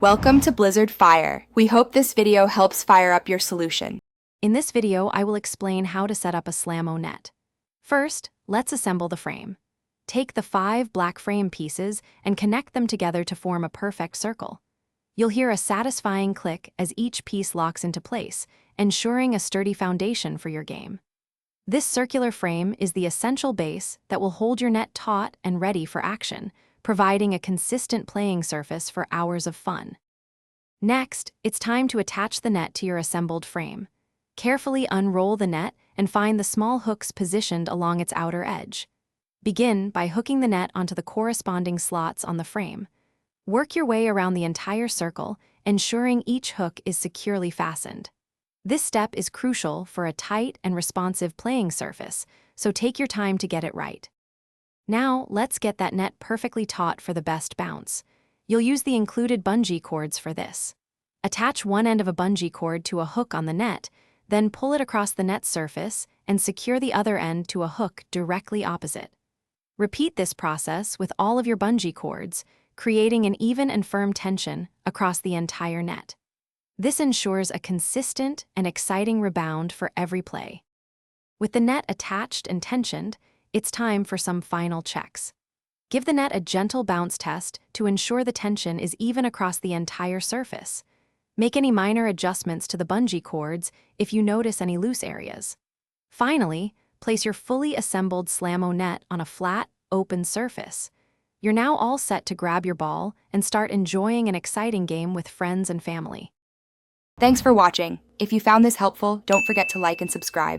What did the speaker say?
Welcome to Blizzard Fire. We hope this video helps fire up your solution. In this video, I will explain how to set up a Slammo net. First, let's assemble the frame. Take the 5 black frame pieces and connect them together to form a perfect circle. You'll hear a satisfying click as each piece locks into place, ensuring a sturdy foundation for your game. This circular frame is the essential base that will hold your net taut and ready for action, providing a consistent playing surface for hours of fun. Next, it's time to attach the net to your assembled frame. Carefully unroll the net and find the small hooks positioned along its outer edge. Begin by hooking the net onto the corresponding slots on the frame. Work your way around the entire circle, ensuring each hook is securely fastened. This step is crucial for a tight and responsive playing surface, so take your time to get it right. Now, let's get that net perfectly taut for the best bounce. You'll use the included bungee cords for this. Attach one end of a bungee cord to a hook on the net, then pull it across the net surface and secure the other end to a hook directly opposite. Repeat this process with all of your bungee cords, creating an even and firm tension across the entire net. This ensures a consistent and exciting rebound for every play. With the net attached and tensioned, it's time for some final checks. Give the net a gentle bounce test to ensure the tension is even across the entire surface. Make any minor adjustments to the bungee cords if you notice any loose areas. Finally, place your fully assembled Slammo net on a flat, open surface. You're now all set to grab your ball and start enjoying an exciting game with friends and family. Thanks for watching. If you found this helpful, don't forget to like and subscribe.